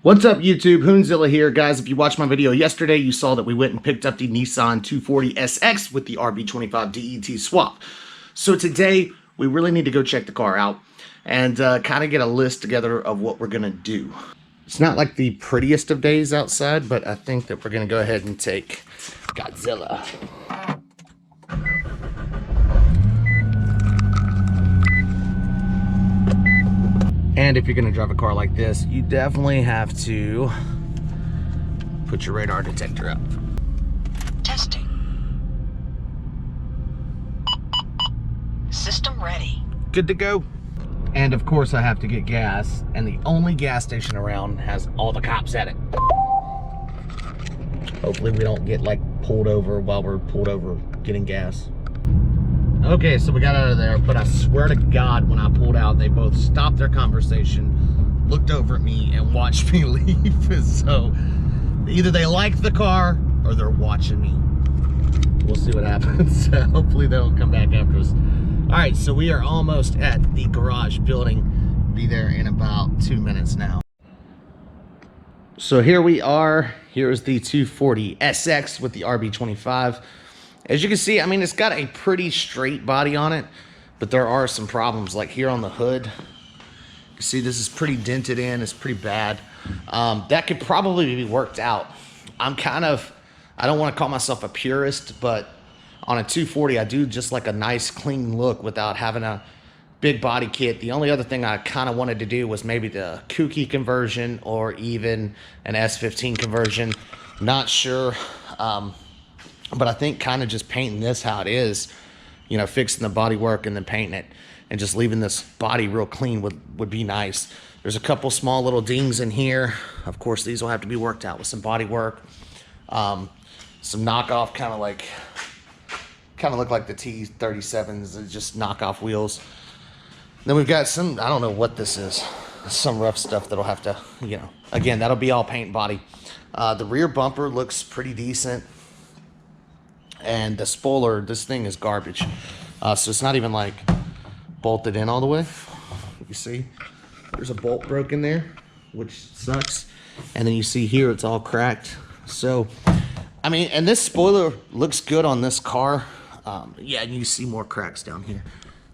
What's up YouTube, Hoonzilla here. Guys, if you watched my video yesterday, you saw that we went and picked up the Nissan 240SX with the RB25DET Swapped. So today, we really need to go check the car out and kind of get a list together of what we're going to do. It's not like the prettiest of days outside, but I think that we're going to go ahead and take Godzilla. And if you're going to drive a car like this, you definitely have to put your radar detector up. Testing. System ready. Good to go. And of course I have to get gas, and the only gas station around has all the cops at it. Hopefully we don't get like pulled over while we're pulled over getting gas. Okay, so we got out of there, but I swear to God, when I pulled out, they both stopped their conversation, looked over at me, and watched me leave. So either they like the car or they're watching me. We'll see what happens. Hopefully they don't come back after us. All right, so we are almost at the garage building. Be there in about 2 minutes now. So here we are. Here's the 240SX with the RB25. As you can see, I mean, it's got a pretty straight body on it, but there are some problems, like here on the hood. You can see this is pretty dented in, it's pretty bad. That could probably be worked out. I don't want to call myself a purist, but on a 240, I do just like a nice clean look without having a big body kit. The only other thing I kind of wanted to do was maybe the Kooky conversion or even an S15 conversion. Not sure. But I think kind of just painting this how it is, you know, fixing the body work and then painting it and just leaving this body real clean would be nice. There's a couple small little dings in here. Of course, these will have to be worked out with some body work. Some knockoff kind of look like the T37s, just knockoff wheels. Then we've got some, I don't know what this is, some rough stuff that'll have to, you know, again, that'll be all paint body. The rear bumper looks pretty decent. And the spoiler, this thing is garbage. So it's not even like bolted in all the way. You see, there's a bolt broken there, which sucks. And then you see here, it's all cracked. So, I mean, and this spoiler looks good on this car. Yeah, and you see more cracks down here.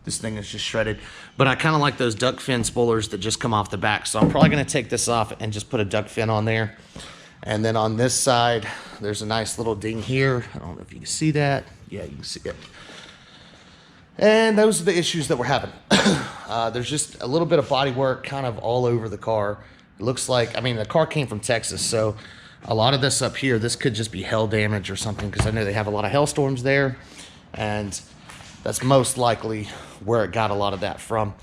This thing is just shredded. But I kind of like those duck fin spoilers that just come off the back. So I'm probably gonna take this off and just put a duck fin on there. And then on this side, there's a nice little ding here. I don't know if you can see that. Yeah, you can see it. And those are the issues that we're having. There's just a little bit of body work kind of all over the car. It looks like, I mean, the car came from Texas, so a lot of this up here, this could just be hail damage or something, because I know they have a lot of hailstorms there, and that's most likely where it got a lot of that from.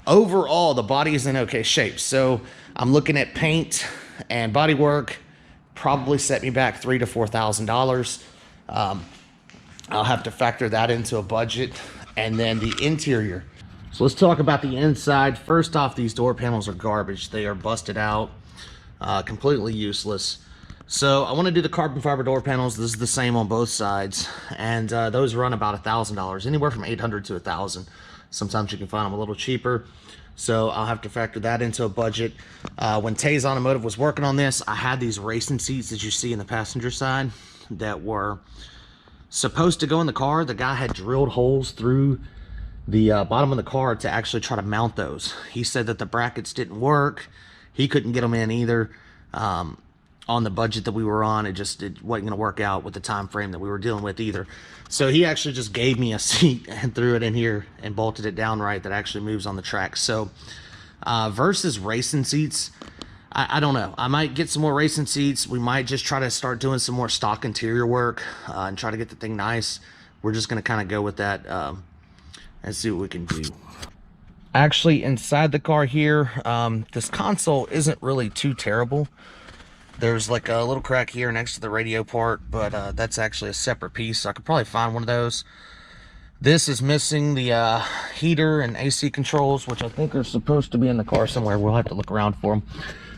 Overall, the body is in okay shape. So I'm looking at paint and body work. Probably set me back $3,000 to $4,000. I'll have to factor that into a budget. And then the interior. So let's talk about the inside. First off, these door panels are garbage. They are busted out, completely useless. So I want to do the carbon fiber door panels. This is the same on both sides, and those run about $1,000, anywhere from $800 to $1,000. Sometimes you can find them a little cheaper. So I'll have to factor that into a budget. When Taze Automotive was working on this, I had these racing seats that you see in the passenger side that were supposed to go in the car. The guy had drilled holes through the bottom of the car to actually try to mount those. He said that the brackets didn't work. He couldn't get them in either. On the budget that we were on, it wasn't going to work out with the time frame that we were dealing with either. So he actually just gave me a seat and threw it in here and bolted it down right that actually moves on the track. So versus racing seats, I don't know. I might get some more racing seats. We might just try to start doing some more stock interior work and try to get the thing nice. We're just going to kind of go with that and see what we can do. Actually, inside the car here, this console isn't really too terrible. There's like a little crack here next to the radio part, but that's actually a separate piece, so I could probably find one of those. This is missing the heater and AC controls, which I think are supposed to be in the car somewhere. We'll have to look around for them.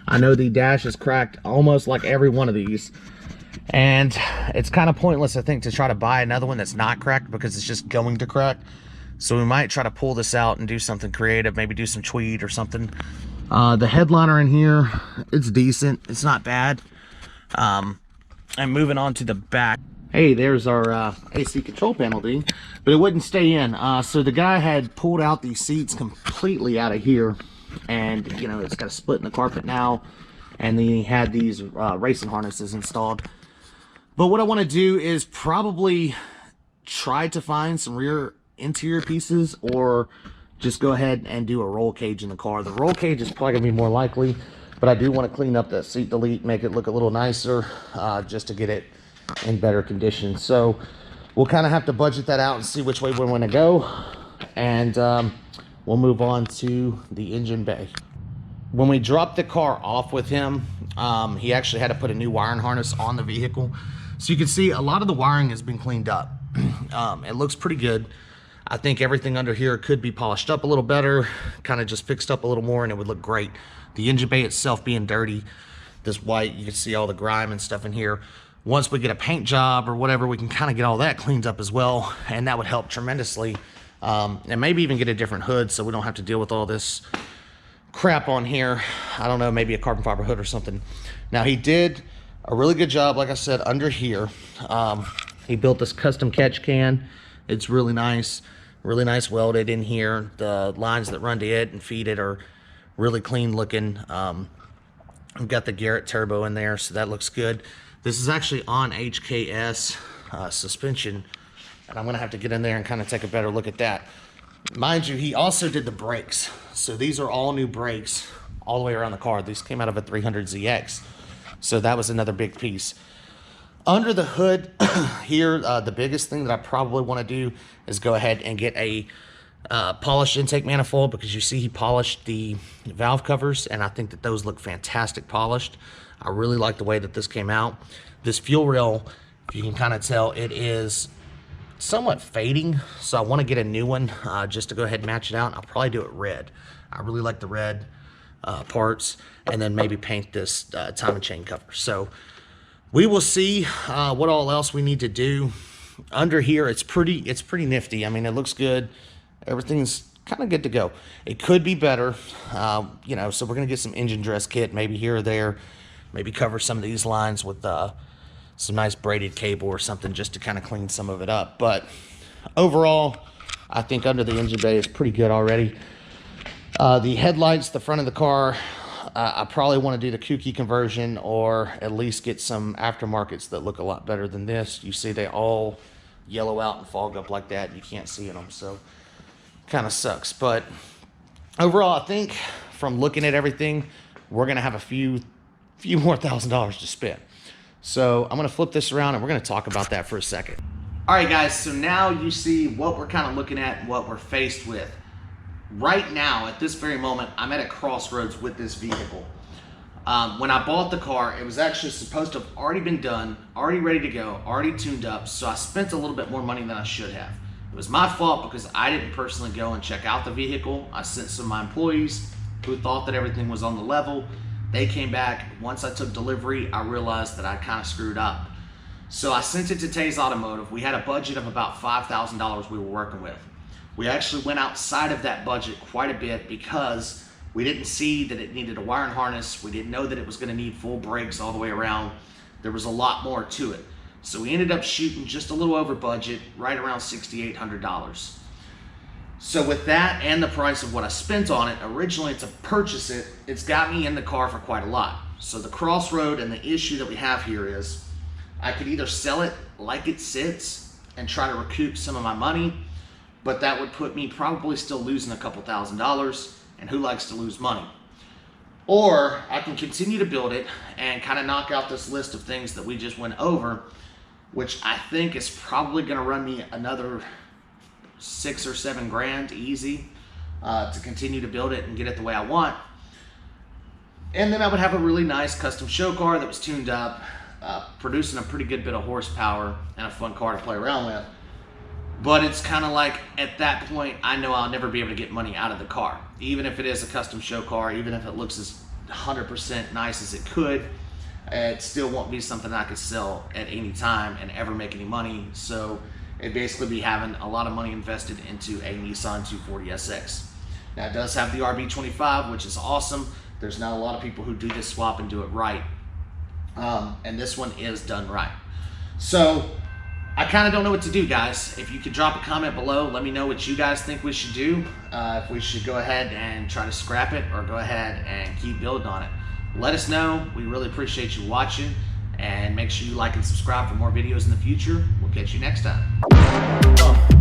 I know the dash is cracked almost like every one of these, and it's kind of pointless, I think, to try to buy another one that's not cracked because it's just going to crack. So we might try to pull this out and do something creative, maybe do some tweed or something. The headliner in here, it's decent. It's not bad. And moving on to the back. Hey, there's our AC control panel, D, but it wouldn't stay in. So the guy had pulled out these seats completely out of here, and you know, it's got a split in the carpet now, and then he had these racing harnesses installed. But what I want to do is probably try to find some rear interior pieces, or just go ahead and do a roll cage in the car. The roll cage is probably gonna be more likely, but I do want to clean up that seat delete, make it look a little nicer, just to get it in better condition. So we'll kind of have to budget that out and see which way we want to go, and we'll move on to the engine bay. When we dropped the car off with him, he actually had to put a new wiring harness on the vehicle. So you can see a lot of the wiring has been cleaned up. It looks pretty good. I think everything under here could be polished up a little better, kind of just fixed up a little more, and it would look great. The engine bay itself being dirty, this white, you can see all the grime and stuff in here. Once we get a paint job or whatever, we can kind of get all that cleaned up as well, and that would help tremendously. And maybe even get a different hood so we don't have to deal with all this crap on here. I don't know, maybe a carbon fiber hood or something. Now, he did a really good job, like I said, under here. He built this custom catch can. It's really nice welded in here. The lines that run to it and feed it are really clean looking. We've got the Garrett turbo in there, so that looks good. This is actually on HKS suspension, and I'm gonna have to get in there and kind of take a better look at that. Mind you, he also did the brakes. So these are all new brakes all the way around the car. These came out of a 300ZX. So that was another big piece. Under the hood here, the biggest thing that I probably want to do is go ahead and get a polished intake manifold, because you see he polished the valve covers, and I think that those look fantastic polished. I really like the way that this came out. This fuel rail, if you can kind of tell, it is somewhat fading, so I want to get a new one just to go ahead and match it out. I'll probably do it red. I really like the red parts, and then maybe paint this timing chain cover. So we will see what all else we need to do. Under here, it's pretty nifty. I mean, it looks good. Everything's kind of good to go. It could be better, you know, so we're gonna get some engine dress kit, maybe here or there, maybe cover some of these lines with some nice braided cable or something, just to kind of clean some of it up. But overall, I think under the engine bay is pretty good already. The headlights, the front of the car, I probably want to do the kooky conversion, or at least get some aftermarkets that look a lot better than this. You see they all yellow out and fog up like that. You can't see in them, so kind of sucks. But overall, I think from looking at everything, we're going to have a few more $1,000s to spend. So I'm going to flip this around and we're going to talk about that for a second. All right, guys, so now you see what we're kind of looking at and what we're faced with. Right now, at this very moment, I'm at a crossroads with this vehicle. When I bought the car, it was actually supposed to have already been done, already ready to go, already tuned up, so I spent a little bit more money than I should have. It was my fault because I didn't personally go and check out the vehicle. I sent some of my employees who thought that everything was on the level. They came back. Once I took delivery, I realized that I kind of screwed up. So I sent it to Taze Automotive. We had a budget of about $5,000 we were working with. We actually went outside of that budget quite a bit because we didn't see that it needed a wiring harness. We didn't know that it was going to need full brakes all the way around. There was a lot more to it. So we ended up shooting just a little over budget, right around $6,800. So with that and the price of what I spent on it originally to purchase it, it's got me in the car for quite a lot. So the crossroad and the issue that we have here is I could either sell it like it sits and try to recoup some of my money, but that would put me probably still losing a couple $1,000s, and who likes to lose money? Or I can continue to build it and kind of knock out this list of things that we just went over, which I think is probably going to run me another 6 or 7 grand easy to continue to build it and get it the way I want. And then I would have a really nice custom show car that was tuned up, producing a pretty good bit of horsepower and a fun car to play around with. But it's kind of like, at that point, I know I'll never be able to get money out of the car. Even if it is a custom show car, even if it looks as 100% nice as it could, it still won't be something I could sell at any time and ever make any money. So it'd basically be having a lot of money invested into a Nissan 240SX. Now it does have the RB25, which is awesome. There's not a lot of people who do this swap and do it right. And this one is done right. So I kind of don't know what to do, guys. If you could drop a comment below, let me know what you guys think we should do. If we should go ahead and try to scrap it or go ahead and keep building on it. Let us know. We really appreciate you watching, and make sure you like and subscribe for more videos in the future. We'll catch you next time.